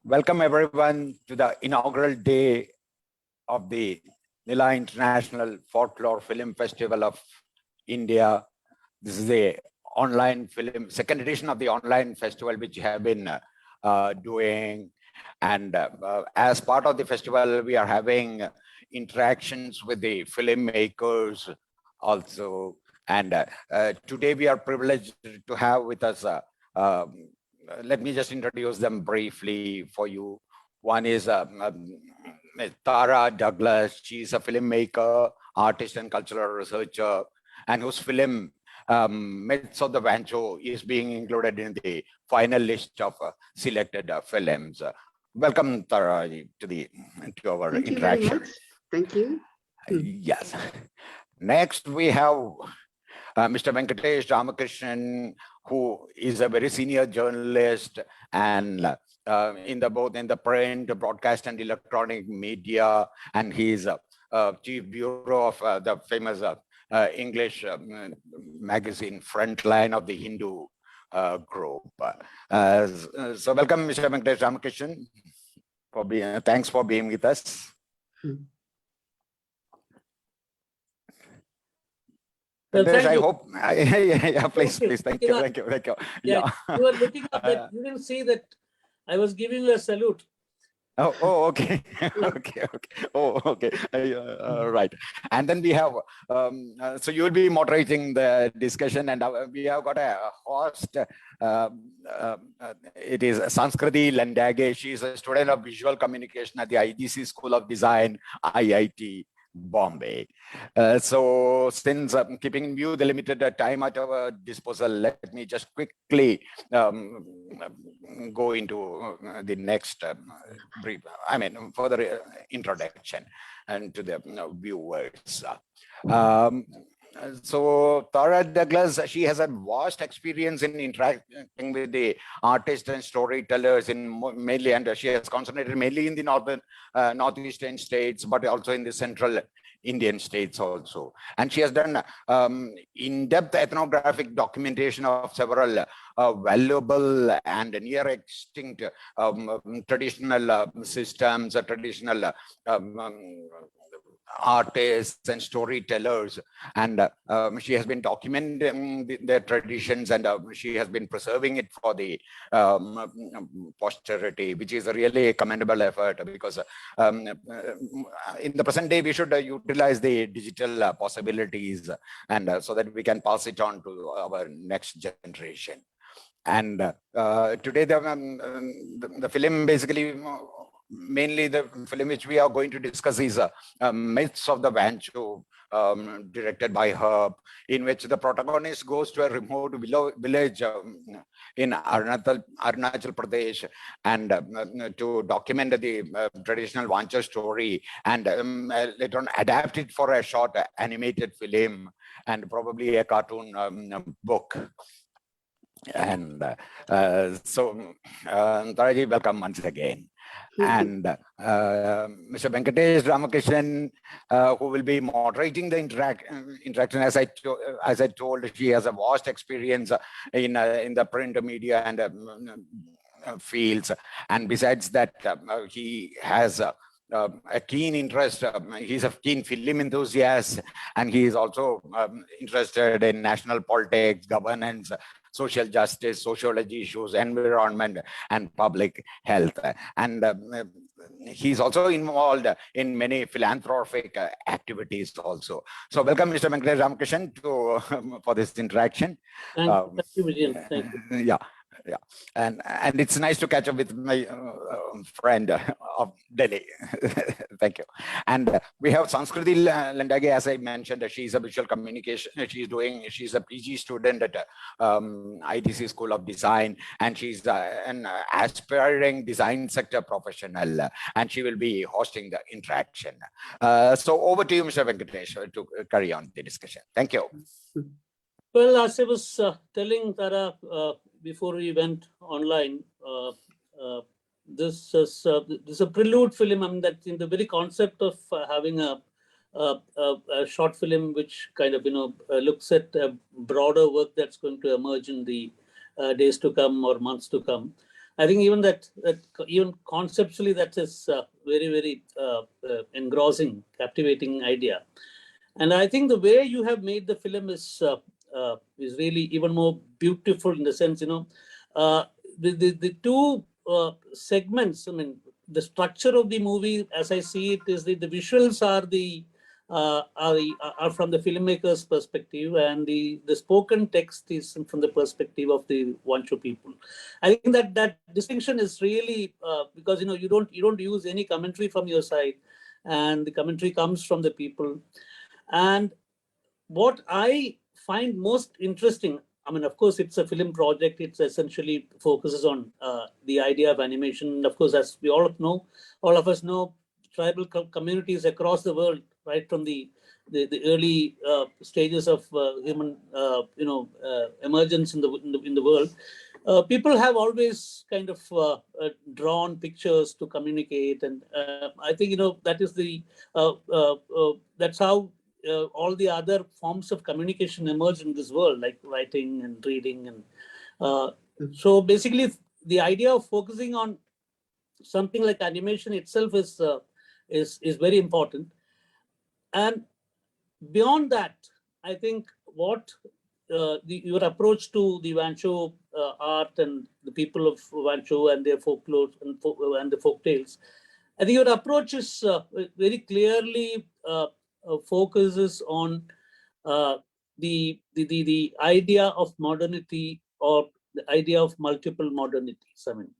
Welcome everyone to the inaugural day of the Nila International Folklore Film Festival of India. This is the online film, second edition of the online festival, which we have been doing. And as part of the festival, we are having interactions with the filmmakers also. And today we are privileged to have with us let me just introduce them briefly for you. One is Tara Douglas. She's a filmmaker, artist, and cultural researcher, and whose film Myths of the Wancho is being included in the final list of selected films. Welcome, Tara, to our Thank interaction. You very much. Thank you. Yes. Next, we have Mr. Venkitesh Ramakrishnan, who is a very senior journalist and both in the print, broadcast, and electronic media, and he's chief bureau of the famous English magazine Frontline of the Hindu group. So welcome, Mr. Venkitesh Ramakrishnan. Thanks for being with us. Well, I hope. Yeah, please. Thank you. Yeah, you were looking up that you didn't see that I was giving you a salute. Oh, okay. Okay. Oh, okay. Right. And then we have, so you will be moderating the discussion, and we have got a host. It is Sanskruti Landage. She is a student of visual communication at the IGC School of Design, IIT Bombay. So since keeping in view the limited time at our disposal, let me just quickly go into the next brief, further introduction and to the viewers. So Tara Douglas, she has a vast experience in interacting with the artists and storytellers mainly, and she has concentrated mainly in the northeastern states, but also in the central Indian states also. And she has done in-depth ethnographic documentation of several valuable and near extinct traditional systems, traditional artists and storytellers, and she has been documenting their traditions, and she has been preserving it for the posterity, which is a really commendable effort, because in the present day we should utilize the digital possibilities, and so that we can pass it on to our next generation. And today the film basically, mainly the film which we are going to discuss is Myths of the Wancho, directed by her, in which the protagonist goes to a remote village in Arunachal Pradesh, and to document the traditional Wancho story, and later on adapt it for a short animated film and probably a cartoon book. And so Taraji, welcome once again. And Mr. Venkitesh Ramakrishnan, who will be moderating the interaction, as I told, she has a vast experience in the print media and fields, and besides that, he has a keen interest. He's a keen film enthusiast, and he is also interested in national politics, governance, social justice, sociology issues, environment, and public health. And he's also involved in many philanthropic activities also. So welcome, Mr. Venkitesh Ramakrishnan, for this interaction. Thank you, Vijay. Thank you. Yeah, and it's nice to catch up with my friend of Delhi. Thank you. And we have Sanskruti Landage, as I mentioned. She's a visual communication. She's a PG student at IDC School of Design, and she's an aspiring design sector professional, and she will be hosting the interaction. So over to you, Mr. Venkitesh, to carry on the discussion. Thank you. Well, as I was telling Tara before we went online, this is a prelude film. I mean, that in the very concept of having a short film which kind of looks at a broader work that's going to emerge in the days to come or months to come. I think even that even conceptually that is very engrossing, captivating idea. And I think the way you have made the film is really even more beautiful in the sense, the two segments. I mean, the structure of the movie, as I see it, is the visuals are from the filmmaker's perspective, and the spoken text is from the perspective of the Wancho people. I think that distinction is really because you don't use any commentary from your side, and the commentary comes from the people. And what I find most interesting, I mean, of course, it's a film project. It essentially focuses on the idea of animation. Of course, as we all of us know, tribal communities across the world, right from the early stages of human, emergence in the world, people have always kind of drawn pictures to communicate, and I think that is that's how all the other forms of communication emerge in this world, like writing and reading, and so basically the idea of focusing on something like animation itself is very important. And beyond that, I think what your approach to the Wancho art and the people of Wancho and their folklore and the folk tales, I think your approach is very clearly focuses on the idea of modernity, or the idea of multiple modernities. I mean,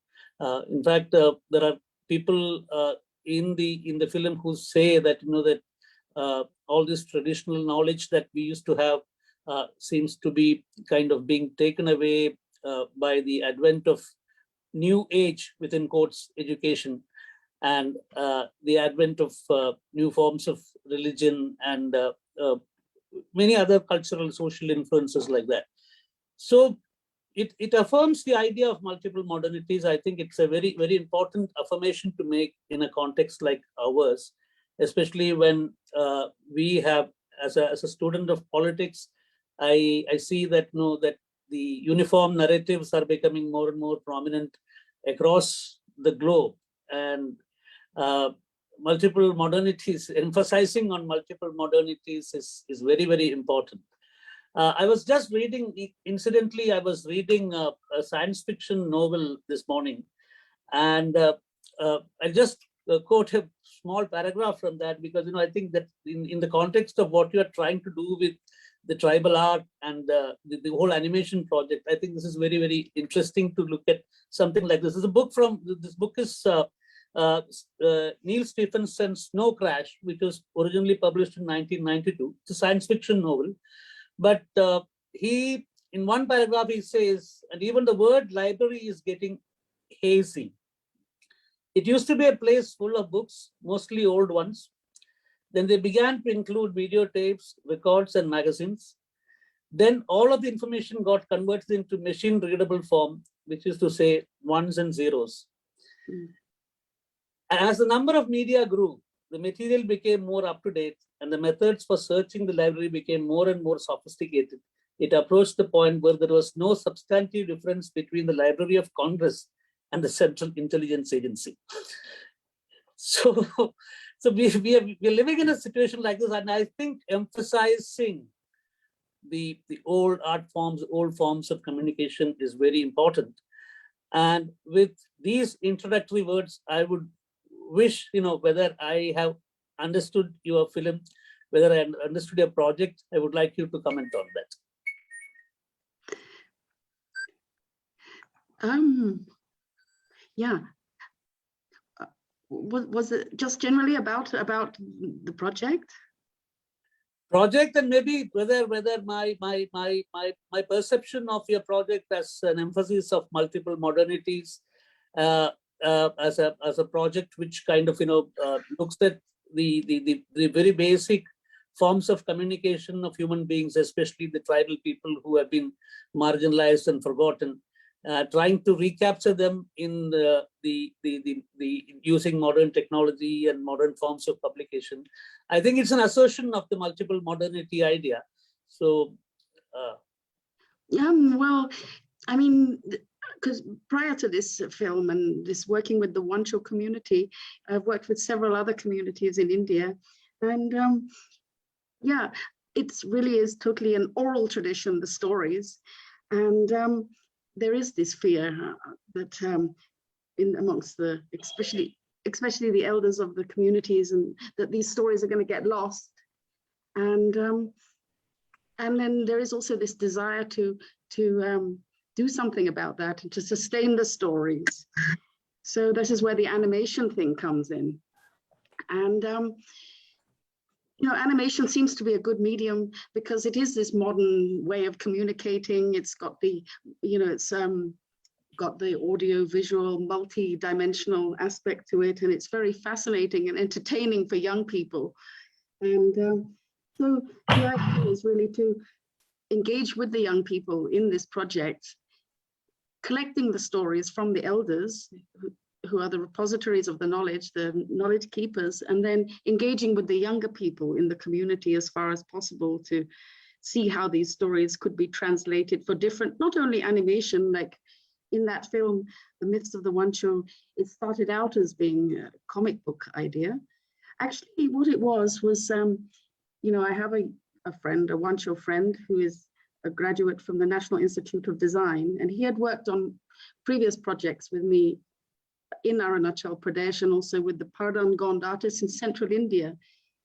in fact, there are people in the film who say that that all this traditional knowledge that we used to have seems to be kind of being taken away by the advent of new age, within quotes, education, and the advent of new forms of religion and many other cultural, social influences like that. So it affirms the idea of multiple modernities. I think it's a very, very important affirmation to make in a context like ours, especially when we have, as a student of politics, I see that that the uniform narratives are becoming more and more prominent across the globe, and multiple modernities, emphasizing on multiple modernities is very, very important. I was just reading, incidentally, I was reading a science fiction novel this morning, and I just quote a small paragraph from that, because I think that in the context of what you are trying to do with the tribal art and the whole animation project, I think this is very, very interesting to look at something like this. This book is Neil Stephenson's Snow Crash, which was originally published in 1992. It's a science fiction novel. But he, in one paragraph, he says, and even the word library is getting hazy. It used to be a place full of books, mostly old ones. Then they began to include videotapes, records, and magazines. Then all of the information got converted into machine-readable form, which is to say ones and zeros. As the number of media grew, the material became more up-to-date, and the methods for searching the library became more and more sophisticated. It approached the point where there was no substantive difference between the Library of Congress and the Central Intelligence Agency. So we're living in a situation like this, and I think emphasizing the old art forms, old forms of communication is very important. And with these introductory words, I would wish, whether I have understood your film, whether I understood your project, I would like you to comment on that. Yeah. Was it just generally about the project? And maybe whether my perception of your project as an emphasis of multiple modernities, as a project which kind of looks at the very basic forms of communication of human beings, especially the tribal people who have been marginalized and forgotten, trying to recapture them in the using modern technology and modern forms of publication. I think it's an assertion of the multiple modernity idea. So yeah, well, I mean, because prior to this film and this working with the Wancho community, I've worked with several other communities in India. And yeah, it really is totally an oral tradition, the stories. And there is this fear that amongst the, especially the elders of the communities, and that these stories are going to get lost. And then there is also this desire to do something about that and to sustain the stories. So this is where the animation thing comes in. And you know, animation seems to be a good medium because it is this modern way of communicating. It's got the, you know, it's got the audio visual multi-dimensional aspect to it, and it's very fascinating and entertaining for young people. And so the idea is really to engage with the young people in this project, collecting the stories from the elders who are the repositories of the knowledge keepers, and then engaging with the younger people in the community as far as possible to see how these stories could be translated for different, not only animation, like in that film, The Myths of the Wancho, it started out as being a comic book idea. Actually, what it was, you know, I have a friend, a Wancho friend, who is a graduate from the National Institute of Design, and he had worked on previous projects with me in Arunachal Pradesh and also with the Pardhan Gond artists in central India.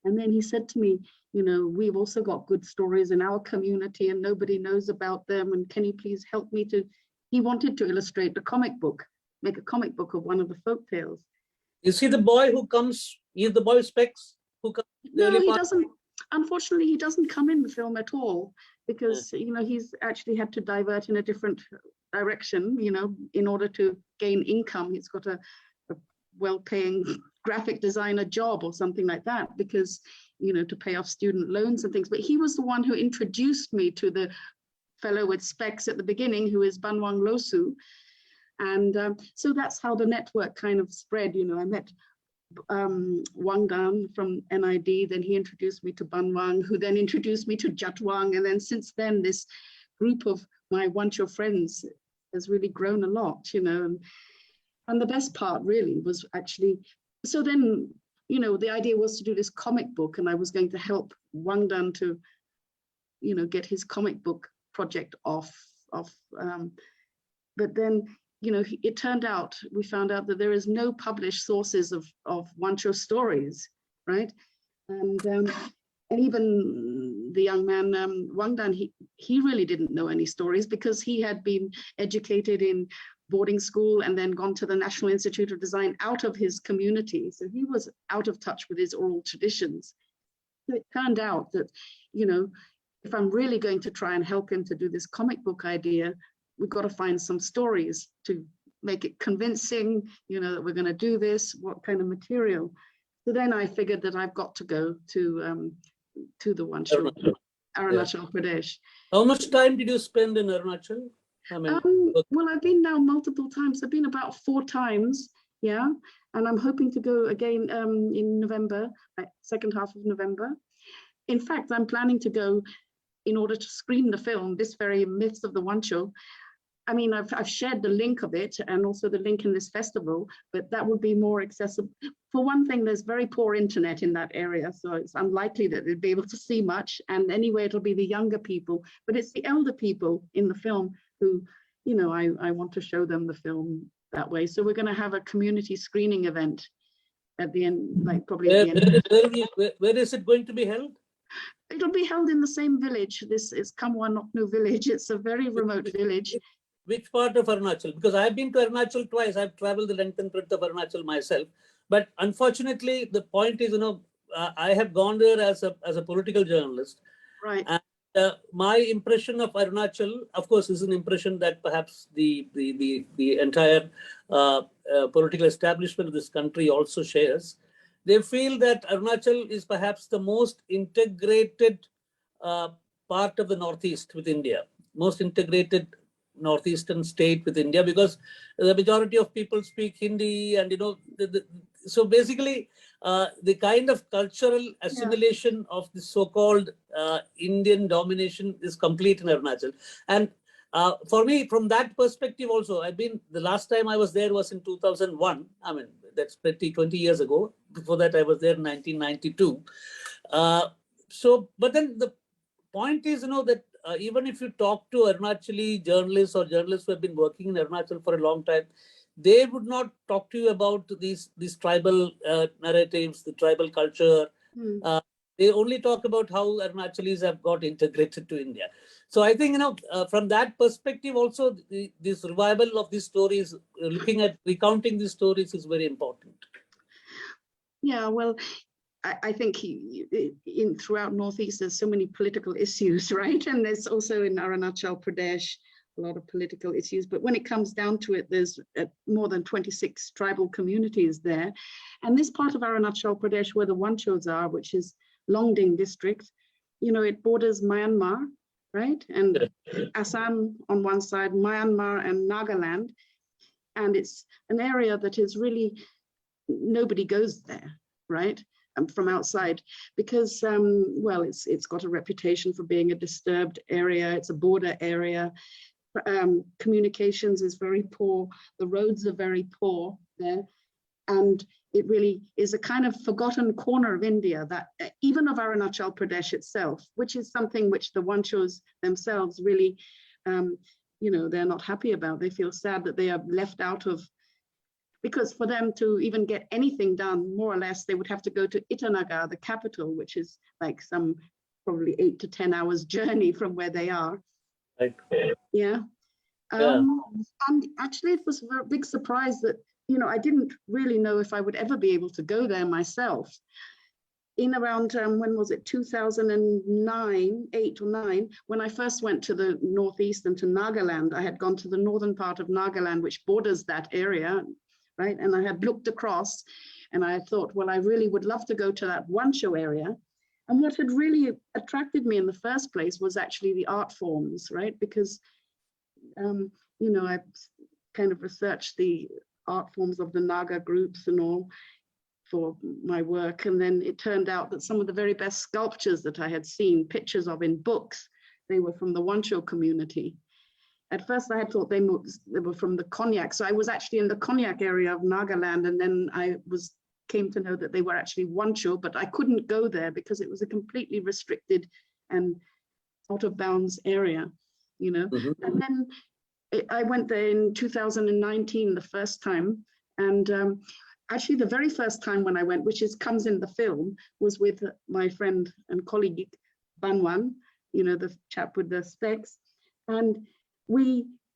And then he said to me, you know, we've also got good stories in our community and nobody knows about them. And can you please help me to, he wanted to illustrate the comic book, make a comic book of one of the folk tales. Is he the boy who comes, he's the boy with specs who comes? No, he doesn't. Unfortunately, he doesn't come in the film at all because, you know, he's actually had to divert in a different direction, you know, in order to gain income. He's got a well-paying graphic designer job or something like that because, you know, to pay off student loans and things. But he was the one who introduced me to the fellow with specs at the beginning, who is Banwang Losu. And so that's how the network kind of spread. You know, I met Wang Dan from NID, then he introduced me to Banwang, who then introduced me to Jatwang. And then since then, this group of my Wancho friends has really grown a lot, you know. And the best part really was actually, so then, you know, the idea was to do this comic book, and I was going to help Wang Dan to, you know, get his comic book project off. But then, you know, it turned out, we found out that there is no published sources of Wancho stories, right? And even the young man, Wang Dan, he really didn't know any stories because he had been educated in boarding school and then gone to the National Institute of Design out of his community. So he was out of touch with his oral traditions. So it turned out that, you know, if I'm really going to try and help him to do this comic book idea, we've got to find some stories to make it convincing, you know, that we're going to do this, what kind of material. So then I figured that I've got to go to the Wancho, Arunachal Pradesh. How much time did you spend in Arunachal? I mean, well, I've been now multiple times. I've been about 4 times, yeah. And I'm hoping to go again in November, second half of November. In fact, I'm planning to go in order to screen the film, this very Myths of the Wancho. I mean, I've shared the link of it and also the link in this festival, but that would be more accessible. For one thing, there's very poor internet in that area, so it's unlikely that they'd be able to see much. And anyway, it'll be the younger people, but it's the elder people in the film who, you know, I want to show them the film that way. So we're going to have a community screening event at the end, like probably at the end. Where is it going to be held? It'll be held in the same village. This is Kamwa Noknu village. It's a very remote village. Which part of Arunachal? Because I've been to Arunachal twice. I've traveled the length and breadth of Arunachal myself. But unfortunately, the point is, you know, I have gone there as a political journalist. Right. And my impression of Arunachal, of course, is an impression that perhaps the entire political establishment of this country also shares. They feel that Arunachal is perhaps the most integrated part of the Northeast with India, most integrated Northeastern state with India, because the majority of people speak Hindi, and, you know, so basically the kind of cultural assimilation of the so-called Indian domination is complete in Arunachal. And For me, from that perspective also, the last time I was there was in 2001. I mean, that's 20 years ago. Before that, I was there in 1992. But then the point is, that even if you talk to Arunachali journalists or journalists who have been working in Arunachal for a long time, they would not talk to you about these tribal narratives, the tribal culture. They only talk about how Arunachalis have got integrated to India. So I think, from that perspective also, this revival of these stories, looking at recounting these stories is very important. Yeah, well, I think throughout Northeast, there's so many political issues, right? And there's also in Arunachal Pradesh, a lot of political issues. But when it comes down to it, there's more than 26 tribal communities there. And this part of Arunachal Pradesh where the Wanchos are, which is Longding district, it borders Myanmar, right? And Assam on one side, Myanmar and Nagaland. And it's an area that is really, nobody goes there, right? From outside, because, well, it's got a reputation for being a disturbed area. It's a border area. Communications is very poor. The roads are very poor there. And it really is a kind of forgotten corner of India, that even of Arunachal Pradesh itself, which is something which the Wanchos themselves really, they're not happy about. They feel sad that they are left out of, because for them to even get anything done, more or less, they would have to go to Itanagar, the capital, which is like some probably 8 to 10 hours journey from where they are. Right. Yeah. And actually, it was a very big surprise that, I didn't really know if I would ever be able to go there myself. In around, when was it, 2009, 8 or 9, when I first went to the Northeast and to Nagaland, I had gone to the northern part of Nagaland, which borders that area, right? And I had looked across and I thought, well, I really would love to go to that Wancho area. And what had really attracted me in the first place was actually the art forms, right? Because, I kind of researched the art forms of the Naga groups and all for my work. And then it turned out that some of the very best sculptures that I had seen pictures of in books, they were from the Wancho community. At first I had thought they were from the Konyak. So I was actually in the Konyak area of Nagaland, and then I came to know that they were actually Wancho, but I couldn't go there because it was a completely restricted and out of bounds area, And then I went there in 2019, the first time. And actually the very first time when I went, which comes in the film, was with my friend and colleague, Banwan, the chap with the specs. And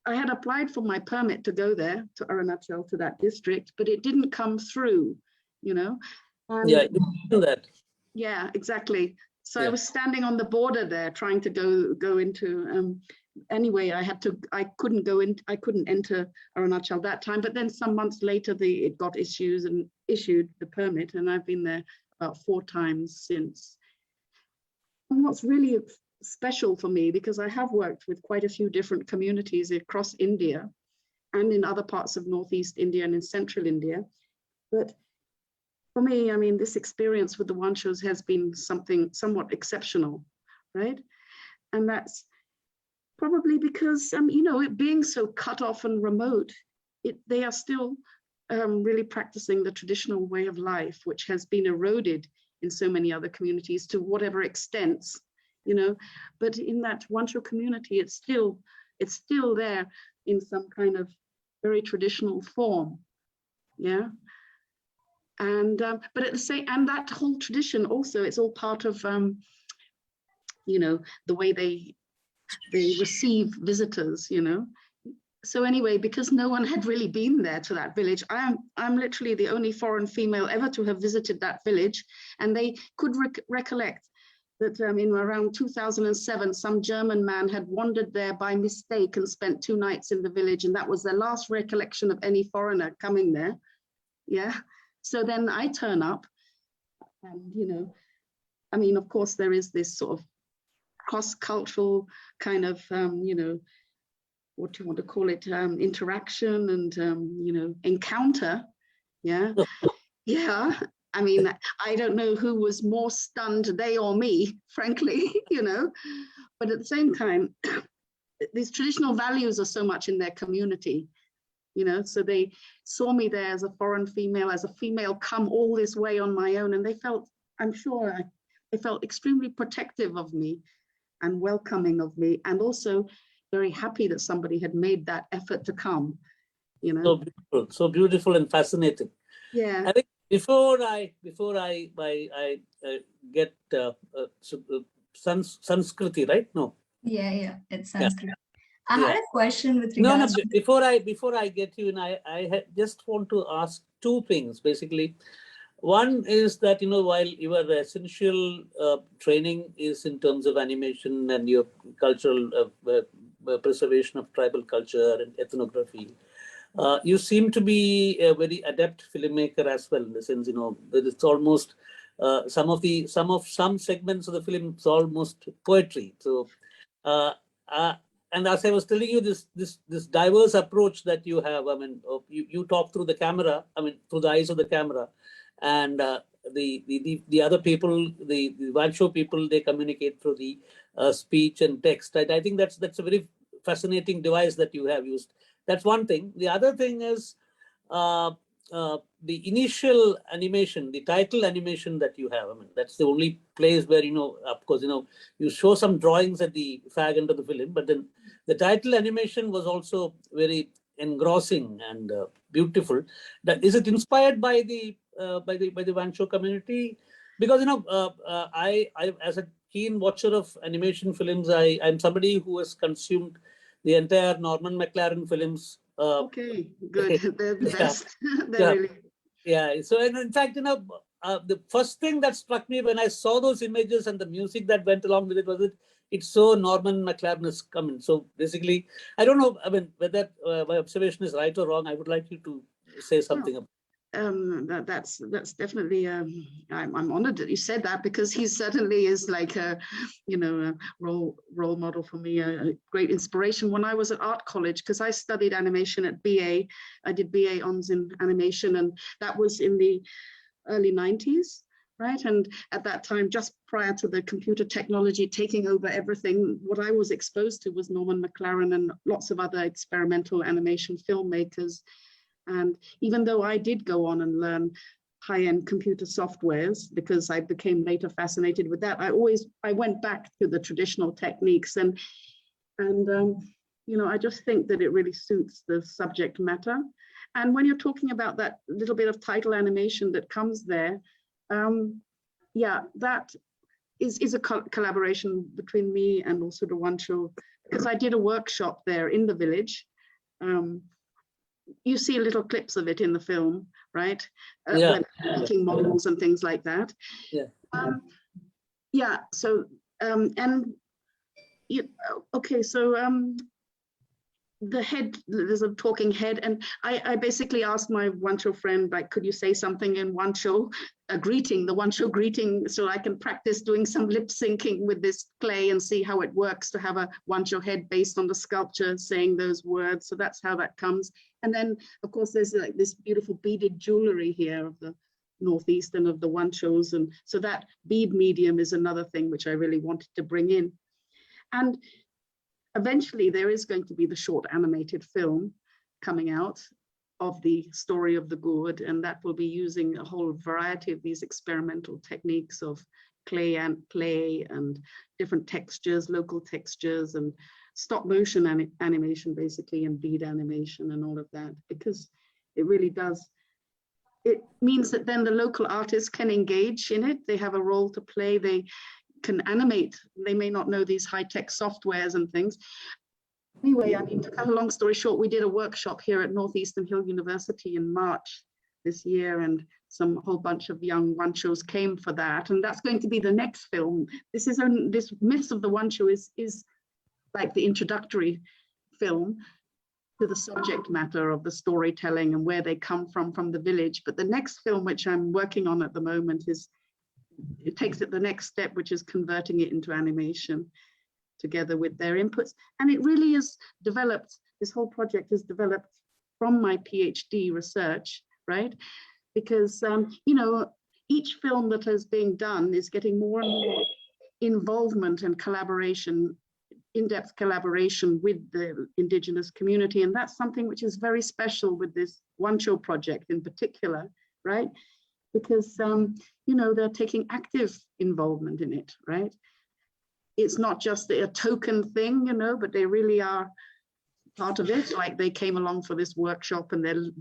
I had applied for my permit to go there, to Arunachal, to that district, but it didn't come through, And, yeah, you do that. Yeah, exactly. So Yeah. I was standing on the border there trying to go into, anyway, I couldn't go in, I couldn't enter Arunachal that time, but then some months later, it got issued the permit, and I've been there about 4 times since. And what's really special for me, because I have worked with quite a few different communities across India and in other parts of Northeast India and in Central India, but for me, I mean, this experience with the Wanchos has been something somewhat exceptional, right? And that's probably because, it being so cut off and remote, they are still really practicing the traditional way of life, which has been eroded in so many other communities to whatever extents, But in that Wancho community, it's still there in some kind of very traditional form, yeah. And but at the same, and that whole tradition also, it's all part of the way they receive visitors, So anyway, because no one had really been there to that village, I'm literally the only foreign female ever to have visited that village, and they could recollect that in around 2007, some German man had wandered there by mistake and spent 2 nights in the village, and that was their last recollection of any foreigner coming there. Yeah. So then I turn up, and I mean, of course, there is this sort of cross-cultural kind of, what do you want to call it, interaction and, encounter. Yeah. Yeah. I mean, I don't know who was more stunned, they or me, frankly, But at the same time, these traditional values are so much in their community, you know, so they saw me there as a foreign female, as a female come all this way on my own, and they felt, I'm sure, they felt extremely protective of me and welcoming of me, and also very happy that somebody had made that effort to come, you know. So beautiful and fascinating. Yeah. I think before I get Sanskruti, right? No. Yeah, it's Sanskrit. Yeah. I had a question with regards to before I get you in, I just want to ask two things basically. One is that, you know, while your essential training is in terms of animation and your cultural preservation of tribal culture and ethnography, you seem to be a very adept filmmaker as well, in the sense, you know, that it's almost some segments of the film is almost poetry. So, and as I was telling you, this diverse approach that you have, I mean, you talk through the camera, I mean, through the eyes of the camera, and the other people, the Wancho people, they communicate through the speech and text. I think that's a very fascinating device that you have used. That's one thing. The other thing is the initial animation, the title animation that you have. I mean, that's the only place where, you know, of course, you know, you show some drawings at the fag end of the film, but then the title animation was also very engrossing and beautiful. Is it inspired by the Wancho community? Because, you know, I as a keen watcher of animation films, I'm somebody who has consumed the entire Norman McLaren films. Okay, good. They're the best. Yeah. So, and in fact, you know, the first thing that struck me when I saw those images and the music that went along with it was it's so Norman McLaren is coming. So basically, I don't know, I mean, whether my observation is right or wrong. I would like you to say something about that's definitely I'm honored that you said that, because he certainly is like a, you know, a role model for me, a great inspiration. When I was at art college, because I studied animation at BA, I did BA Hons in animation, and that was in the early 90s, right? And at that time, just prior to the computer technology taking over everything, what I was exposed to was Norman McLaren and lots of other experimental animation filmmakers. And even though I did go on and learn high-end computer softwares, because I became later fascinated with that, I went back to the traditional techniques, and you know, I just think that it really suits the subject matter. And when you're talking about that little bit of title animation that comes there, yeah, that is a collaboration between me and also the Wancho, because I did a workshop there in the village. You see little clips of it in the film, right? When making models and things like that. Yeah. So and okay, so the head, there's a talking head, and I basically asked my Wancho friend, like, could you say something in Wancho, a greeting, the Wancho greeting, so I can practice doing some lip syncing with this clay and see how it works to have a Wancho head based on the sculpture saying those words. So that's how that comes. And then, of course, there's like this beautiful beaded jewelry here of the northeastern of the Wanchos, and so that bead medium is another thing which I really wanted to bring in. And eventually, there is going to be the short animated film coming out of the story of the gourd, and that will be using a whole variety of these experimental techniques of clay and different textures, local textures, and stop motion animation, basically, and bead animation and all of that, because it really does. It means that then the local artists can engage in it. They have a role to play. They can animate. They may not know these high-tech softwares and things. Anyway, I mean, to cut a long story short, we did a workshop here at Northeastern Hill University in March this year, and a whole bunch of young Wanchos came for that, and that's going to be the next film. This Myths of the Wancho is like the introductory film to the subject matter of the storytelling and where they come from the village. But the next film, which I'm working on at the moment, it takes it the next step, which is converting it into animation together with their inputs. And it really is developed, this whole project is developed from my PhD research, right? Because, you know, each film that is being done is getting more and more involvement and collaboration in-depth collaboration with the indigenous community. And that's something which is very special with this Wancho project in particular, right? Because, you know, they're taking active involvement in it, right? It's not just a token thing, you know, but they really are part of it. Like they came along for this workshop, and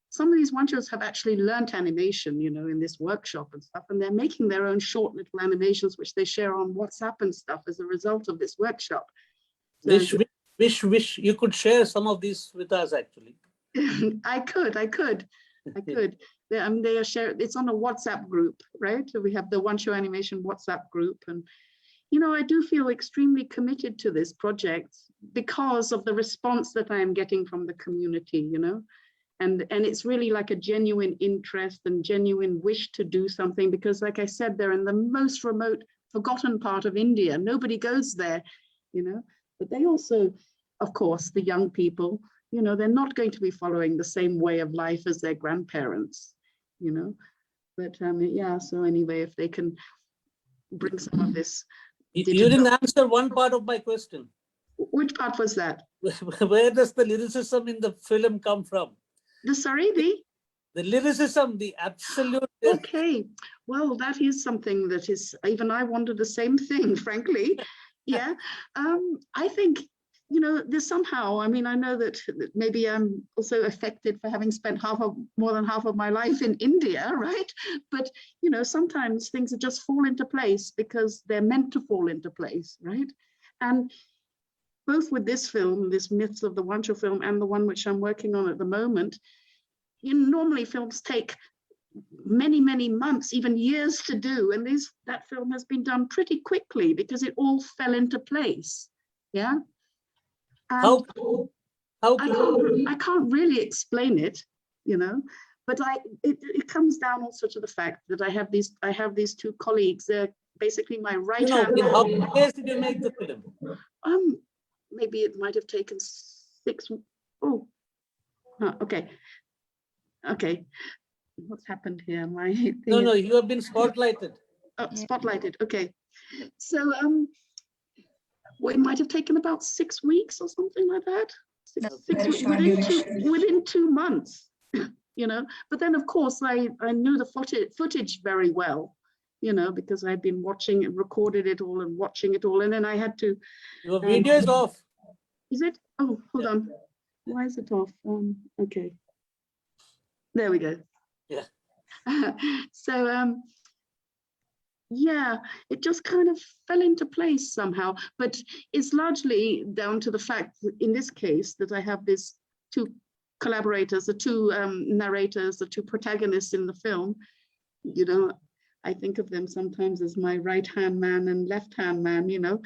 some of these Wanchos have actually learnt animation, you know, in this workshop and stuff, and they're making their own short little animations, which they share on WhatsApp and stuff as a result of this workshop. So, wish you could share some of these with us, actually. I could. They are shared. It's on a WhatsApp group, right? So we have the Wancho Animation WhatsApp group, and you know, I do feel extremely committed to this project because of the response that I am getting from the community, you know, and it's really like a genuine interest and genuine wish to do something, because like I said, they're in the most remote, forgotten part of India. Nobody goes there, you know, but they also, of course, the young people, you know, they're not going to be following the same way of life as their grandparents, you know, but yeah, so anyway, if they can bring some of this. You didn't answer one part of my question. Which part was that? Where does the lyricism in the film come from? The lyricism, the absolute. Okay, well, that is something that is, even I wonder the same thing, frankly. Yeah, I think, you know, there's somehow, I mean, I know that maybe I'm also affected for having spent more than half of my life in India, right? But, you know, sometimes things just fall into place because they're meant to fall into place, right? And both with this film, this Myths of the Wancho film, and the one which I'm working on at the moment, you know, normally films take many, many months, even years to do. And that film has been done pretty quickly because it all fell into place, yeah? And I can't really explain it, you know, but it comes down also to the fact that I have these two colleagues. They're basically my right hand. How many days did you make the film? Maybe it might have taken 6. Oh, okay. What's happened here? No, you have been spotlighted. Oh, spotlighted. Okay. So well, it might have taken about 6 weeks or something like that. 6 weeks, within 2 months, you know. But then, of course, I knew the footage very well, you know, because I'd been watching and recorded it all and watching it all. And then I had to. Your video is off. Is it? Oh, hold on. Why is it off? Okay. There we go. Yeah. So, yeah, it just kind of fell into place somehow, but it's largely down to the fact that in this case that I have these two collaborators, the two narrators, the two protagonists in the film. You know, I think of them sometimes as my right-hand man and left-hand man, you know,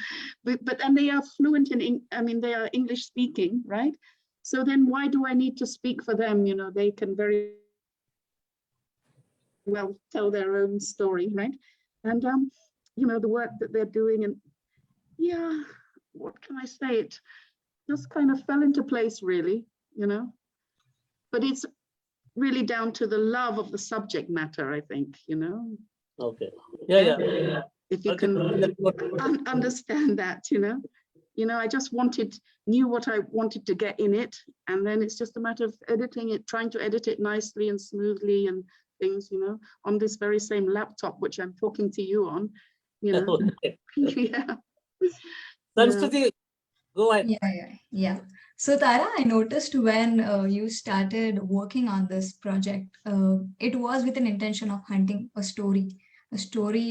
and they are fluent they are English speaking, right? So then why do I need to speak for them? You know, they can very well tell their own story, right? And, you know, the work that they're doing, and yeah, what can I say? It just kind of fell into place, really, you know, but it's really down to the love of the subject matter, I think, you know. Okay. Yeah. If you can understand that, you know, I just knew what I wanted to get in it. And then it's just a matter of editing it, trying to edit it nicely and smoothly and things, you know, on this very same laptop, which I'm talking to you on, you know. Yeah. Sanskruti, go ahead. Yeah. So Tara, I noticed when you started working on this project, it was with an intention of hunting a story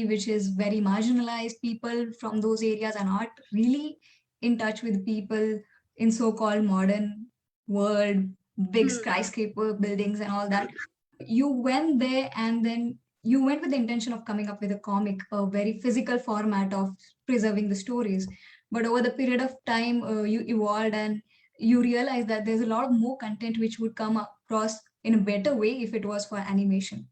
which is very marginalized. People from those areas are not really in touch with people in so-called modern world, big skyscraper buildings and all that. You went there, and then you went with the intention of coming up with a comic, a very physical format of preserving the stories. But over the period of time, you evolved and you realized that there's a lot more content which would come across in a better way if it was for animation.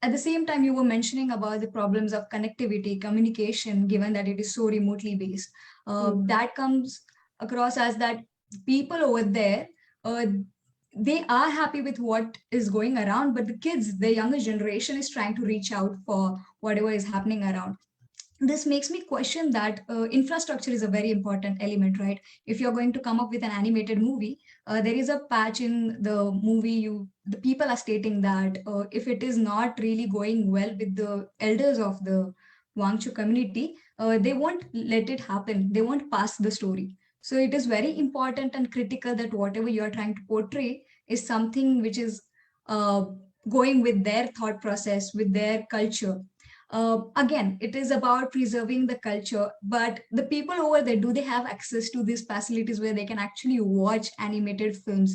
At the same time, you were mentioning about the problems of connectivity, communication, given that it is so remotely based. That comes across as that people over there, they are happy with what is going around, but the kids, the younger generation, is trying to reach out for whatever is happening around. this makes me question that infrastructure is a very important element, right? If you're going to come up with an animated movie, there is a patch in the movie. The people are stating that if it is not really going well with the elders of the Wangchu community, they won't let it happen. They won't pass the story. So it is very important and critical that whatever you are trying to portray is something which is uh, going with their thought process, with their culture. Again, it is about preserving the culture, but the people over there, do they have access to these facilities where they can actually watch animated films?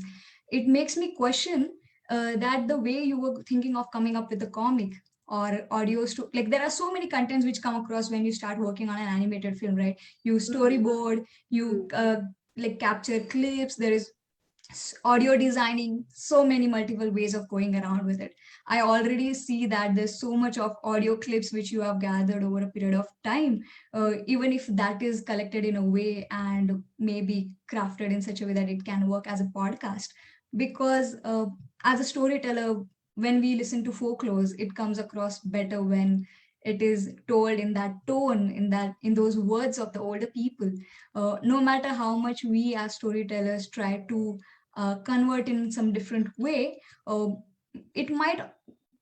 It makes me question that the way you were thinking of coming up with a comic or audios to, like, there are so many contents which come across when you start working on an animated film, right? You storyboard, you like capture clips, there is audio designing, so many multiple ways of going around with it. I already see that there's so much of audio clips which you have gathered over a period of time, even if that is collected in a way and maybe crafted in such a way that it can work as a podcast. Because as a storyteller, when we listen to folklores, it comes across better when it is told in that tone, in those words of the older people. No matter how much we as storytellers try to convert in some different way, it might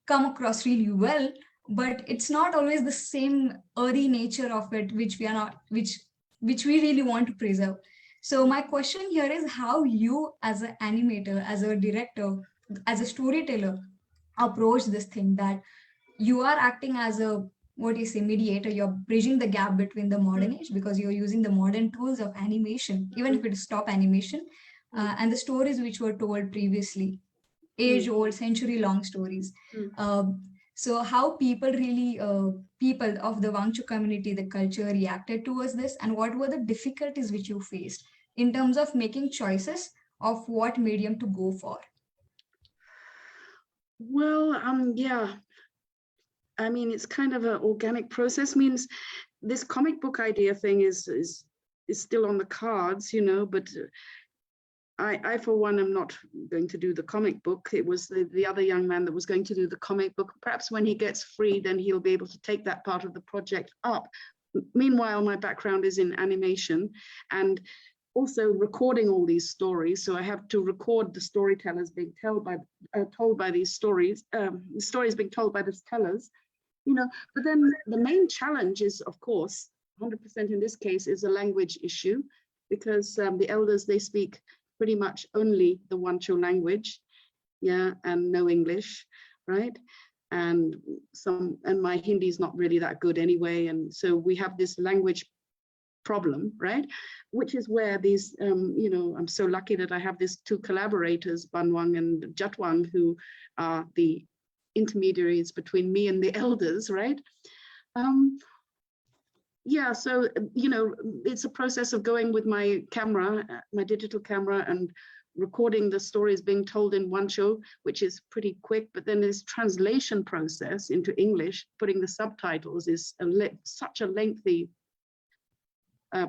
come across really well, but it's not always the same earthy nature of it which we are not, which we really want to preserve. So my question here is how you as an animator, as a director, as a storyteller approach this thing, that you are acting as a, what you say, mediator. You're bridging the gap between the modern age because you're using the modern tools of animation, even if it is stop animation, and the stories which were told previously, age old, century long stories. So how people really, people of the Wangchu community, the culture reacted towards this, and what were the difficulties which you faced in terms of making choices of what medium to go for? Well, yeah, I mean, it's kind of an organic process. Means this comic book idea thing is still on the cards, you know, but I for one am not going to do the comic book. It was the other young man that was going to do the comic book. Perhaps when he gets free, then he'll be able to take that part of the project up. Meanwhile, my background is in animation and also recording all these stories. So I have to record the storytellers being told by these stories, the stories being told by the tellers, you know. But then the main challenge is, of course, 100% in this case, is a language issue, because the elders, they speak pretty much only the Wancho language, yeah, and no English, right? And my Hindi is not really that good anyway, and so we have this language problem, right? Which is where these, you know, I'm so lucky that I have these two collaborators, Banwang and Jatwang, who are the intermediaries between me and the elders, right? Yeah, so, you know, it's a process of going with my camera, my digital camera, and recording the stories being told in Wancho, which is pretty quick, but then this translation process into English, putting the subtitles, is such a lengthy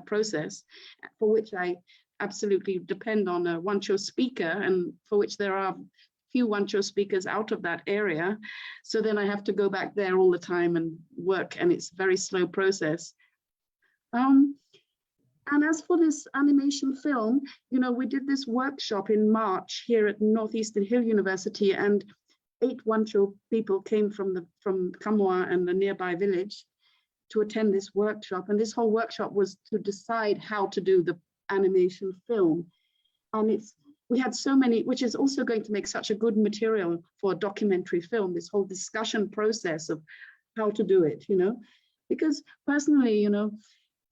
process, for which I absolutely depend on a Wancho speaker, and for which there are few Wancho speakers out of that area. So then I have to go back there all the time and work, and it's a very slow process. And as for this animation film, you know, we did this workshop in March here at Northeastern Hill University, and 8 Wancho people came from Kamwa and the nearby village to attend this workshop. And this whole workshop was to decide how to do the animation film. And we had so many, which is also going to make such a good material for a documentary film, this whole discussion process of how to do it, you know. Because personally, you know,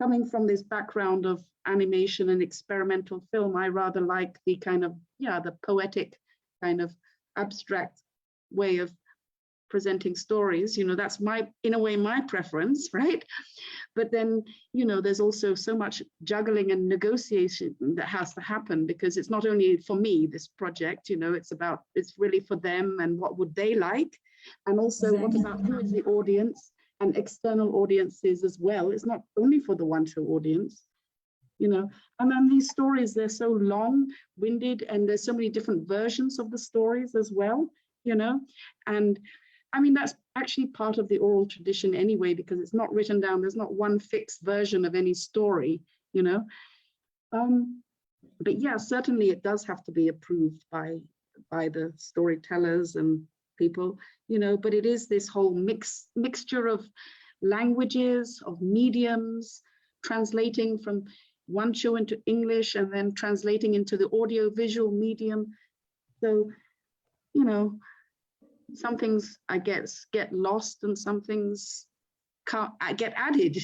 coming from this background of animation and experimental film, I rather like the kind of, yeah, the poetic kind of abstract way of presenting stories, you know. That's in a way, my preference, right? But then, you know, there's also so much juggling and negotiation that has to happen, because it's not only for me, this project, you know, it's really for them, and what would they like, and also what about who is the audience, and external audiences as well. It's not only for the Wancho audience, you know. And then these stories, they're so long-winded, and there's so many different versions of the stories as well, you know. And I mean, that's actually part of the oral tradition anyway, because it's not written down. There's not one fixed version of any story, you know. But yeah, certainly it does have to be approved by the storytellers and people, you know, but it is this whole mixture of languages, of mediums, translating from Wancho into English and then translating into the audio visual medium. So, you know, some things I guess get lost and some things get added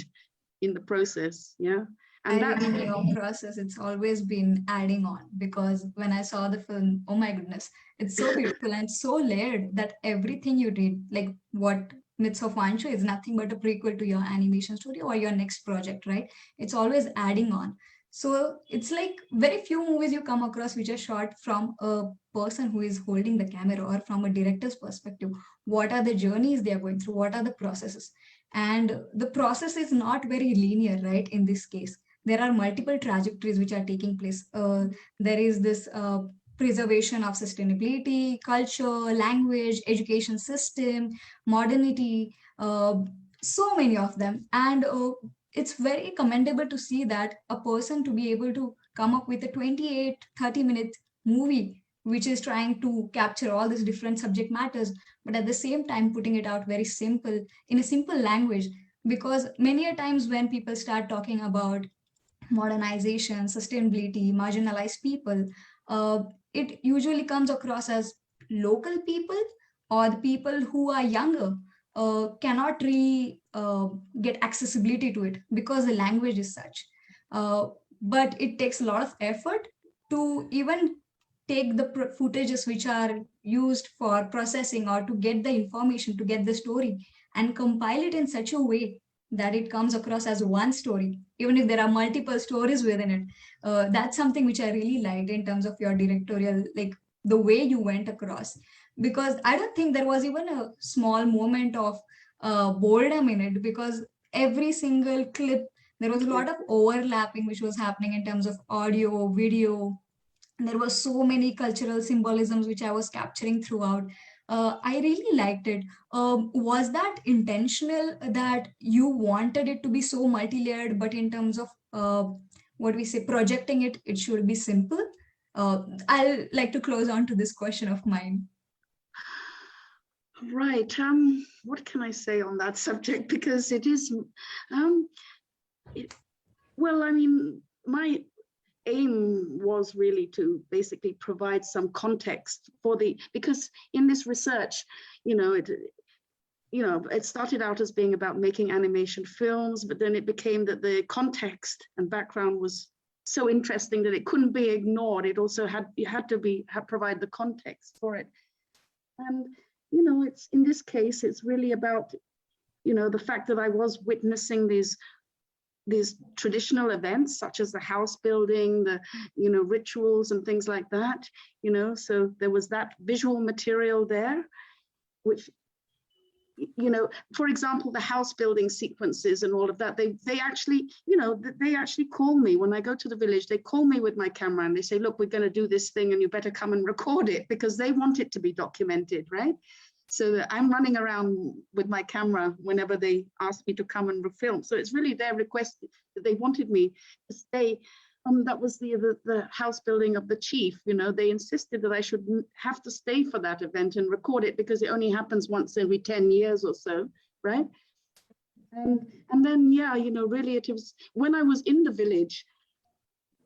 in the process. Yeah. And I think in your process, it's always been adding on, because when I saw the film, oh my goodness, it's so beautiful and so layered that everything you did, like what Myths of Wancho is nothing but a prequel to your animation studio or your next project, right? It's always adding on. So it's like very few movies you come across which are shot from a person who is holding the camera or from a director's perspective. What are the journeys they are going through? What are the processes? And the process is not very linear, right? In this case, there are multiple trajectories which are taking place. There is this preservation of sustainability, culture, language, education system, modernity, so many of them. And it's very commendable to see that a person to be able to come up with a 28-30 minute movie which is trying to capture all these different subject matters, but at the same time putting it out very simple, in a simple language. Because many a times when people start talking about modernization, sustainability, marginalized people, it usually comes across as local people or the people who are younger cannot really get accessibility to it because the language is such. But it takes a lot of effort to even take the footages which are used for processing or to get the information, to get the story, and compile it in such a way that it comes across as one story, even if there are multiple stories within it. That's something which I really liked in terms of your directorial, like the way you went across. Because I don't think there was even a small moment of boredom in it, because every single clip, there was a lot of overlapping which was happening in terms of audio, video. There were so many cultural symbolisms which I was capturing throughout. I really liked it. Was that intentional that you wanted it to be so multi-layered, but in terms of what we say, projecting it, it should be simple? I'll like to close on to this question of mine. Right. What can I say on that subject? Because it is, well, I mean, my aim was really to basically provide some context for because in this research, it started out as being about making animation films, but then it became that the context and background was so interesting that it couldn't be ignored. It also had to provide the context for it. And, it's in this case, it's really about, the fact that I was witnessing these traditional events such as the house building, the rituals and things like that, so there was that visual material there, which, for example, the house building sequences and all of that, they actually, they actually call me when I go to the village. They call me with my camera and they say, look, we're going to do this thing and you better come and record it, because they want it to be documented, right? So that I'm running around with my camera whenever they ask me to come and film. So it's really their request that they wanted me to stay. That was the house building of the chief. They insisted that I should have to stay for that event and record it, because it only happens once every 10 years or so, right? And then, yeah, really it was when I was in the village,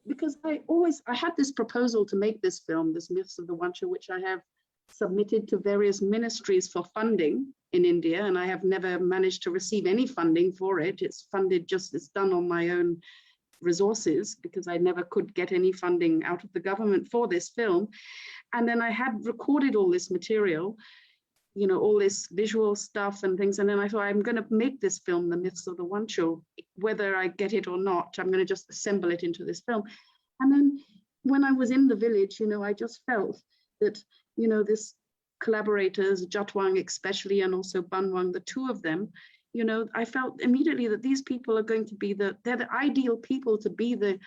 because I had this proposal to make this film, this Myths of the Wancho, which I have submitted to various ministries for funding in India, and I have never managed to receive any funding for it. It's funded it's done on my own resources, because I never could get any funding out of the government for this film. And then I had recorded all this material, all this visual stuff and things. And then I thought, I'm going to make this film, The Myths of the Wancho, whether I get it or not. I'm going to just assemble it into this film. And then when I was in the village, I just felt that, this collaborators, Jatwang especially, and also Banwang, the two of them, I felt immediately that these people are going to be they're the ideal people to be the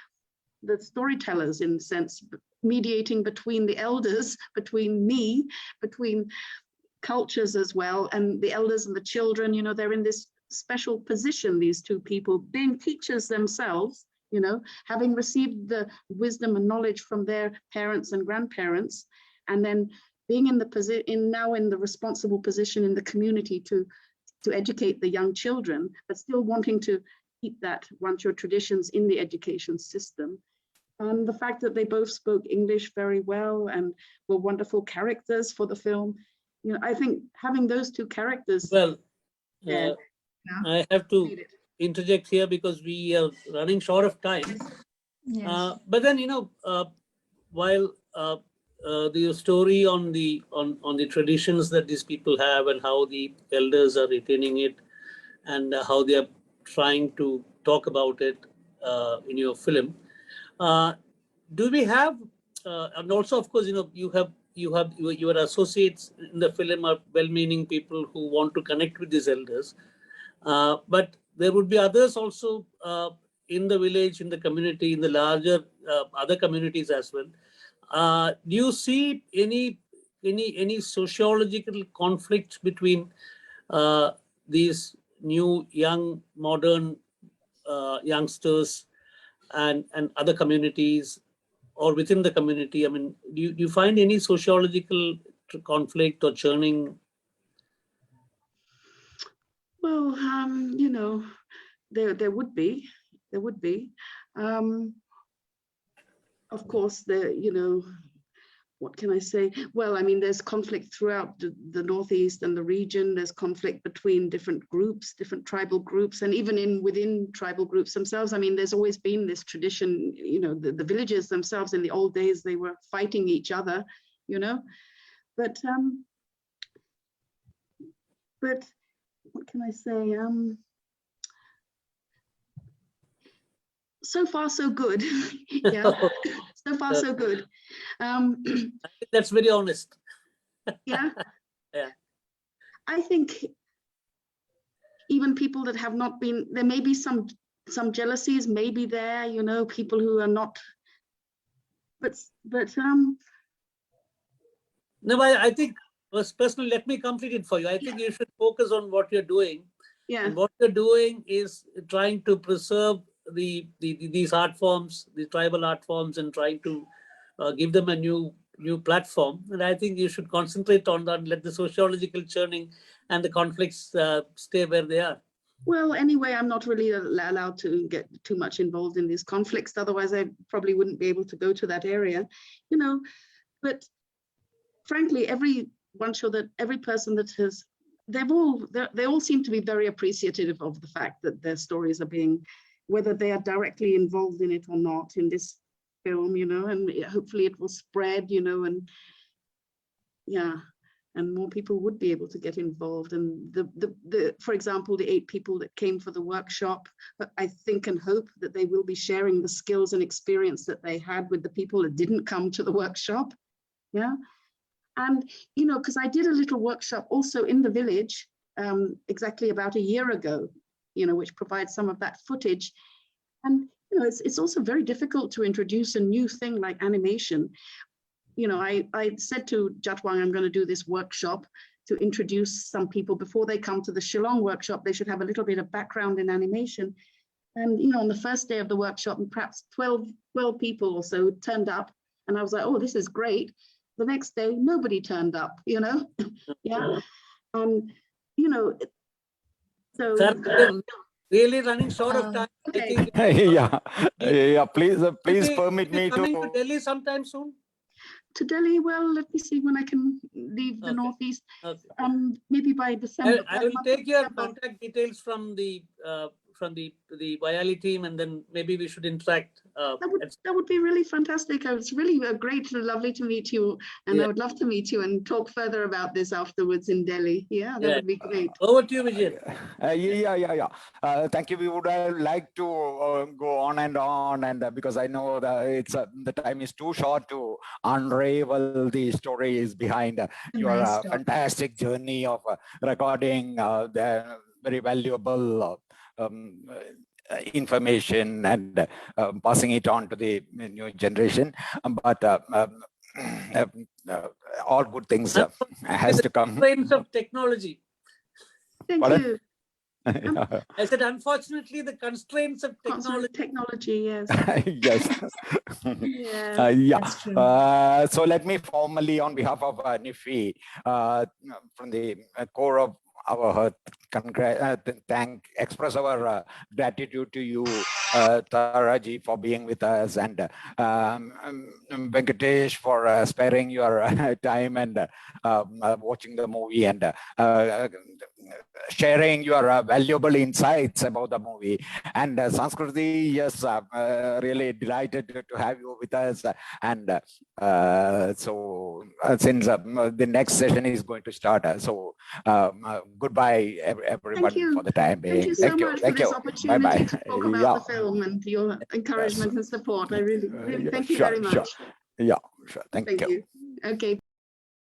storytellers, in a sense, mediating between the elders, between me, between cultures as well. And the elders and the children, you know, they're in this special position, these two people, being teachers themselves, you know, having received the wisdom and knowledge from their parents and grandparents, and then being in the position, now in the responsible position in the community to educate the young children, but still wanting to keep that Wancho traditions in the education system. And the fact that they both spoke English very well and were wonderful characters for the film, you know, I think having those two characters. Well, yeah, I have to interject here because we are running short of time. Yes. But then, you know, while the story on the traditions that these people have and how the elders are retaining it and how they are trying to talk about it in your film, do we have and also, of course, you know, your associates in the film are well-meaning people who want to connect with these elders, but there would be others also in the village, in the community, in the larger other communities as well. Do you see any sociological conflict between these new young modern youngsters and other communities or within the community? I mean, do you find any sociological conflict or churning? Well, you know, there would be. Of course, you know, what can I say? Well, I mean, there's conflict throughout the Northeast and the region. There's conflict between different groups, different tribal groups, and even within tribal groups themselves. I mean, there's always been this tradition, you know, the villages themselves in the old days, they were fighting each other, you know, but what can I say? So far, so good. Yeah, so far, so good. I think that's very honest. Yeah. Yeah. I think even people that have not been, there may be some jealousies, maybe there, you know, people who are not, but No, I think personally, let me complete it for you. I think you should focus on what you're doing. yeah. And what you're doing is trying to preserve these art forms, the tribal art forms, and trying to give them a new platform. And I think you should concentrate on that, let the sociological churning and the conflicts stay where they are. Well, anyway, I'm not really allowed to get too much involved in these conflicts. Otherwise, I probably wouldn't be able to go to that area, you know. But frankly, every person that has, they all seem to be very appreciative of the fact that their stories are being, whether they are directly involved in it or not, in this film, you know, and hopefully it will spread, you know, and yeah, and more people would be able to get involved. And for example, the 8 people that came for the workshop, I think and hope that they will be sharing the skills and experience that they had with the people that didn't come to the workshop. Yeah. And, you know, because I did a little workshop also in the village exactly about a year ago, you know, which provides some of that footage. And, you know, it's also very difficult to introduce a new thing like animation. You know, I said to Jatwang, I'm going to do this workshop to introduce some people before they come to the Shillong workshop. They should have a little bit of background in animation. And, you know, on the first day of the workshop, perhaps 12 people or so turned up. And I was like, oh, this is great. The next day, nobody turned up, you know? Yeah. You know, so. Sir, really running short of time. Okay. I think, yeah. Please permit me coming to to Delhi sometime soon. To Delhi, well, let me see when I can leave the Northeast. Okay. Maybe by December. I will take your contact details from the Vayali team, and then maybe we should interact. That would be really fantastic. It's really great, lovely to meet you, and I would love to meet you and talk further about this afterwards in Delhi. Yeah, that would be great. Over to you, Vijay. Yeah. Thank you. We would have liked to go on, and because I know that the time is too short to unravel the stories behind your fantastic journey of recording the very valuable information and passing it on to the new generation. But all good things has to come. Constraints of technology. Thank Pardon? you. Yeah. I said, unfortunately, the constraints of technology. Technology, yes. Yes. Yeah. Yeah. That's true. So let me formally, on behalf of NIFI, from the core of our heart, express our gratitude to you, Taraji, for being with us, and Venkitesh for sparing your time and watching the movie and sharing your valuable insights about the movie. And Sanskruti, yes, really delighted to have you with us. And so since the next session is going to start, goodbye everyone for the time being. Thank you so much for this opportunity Bye-bye. to talk about the film and your encouragement and support. I really thank you very much. Sure. Yeah, sure. Thank you. Okay.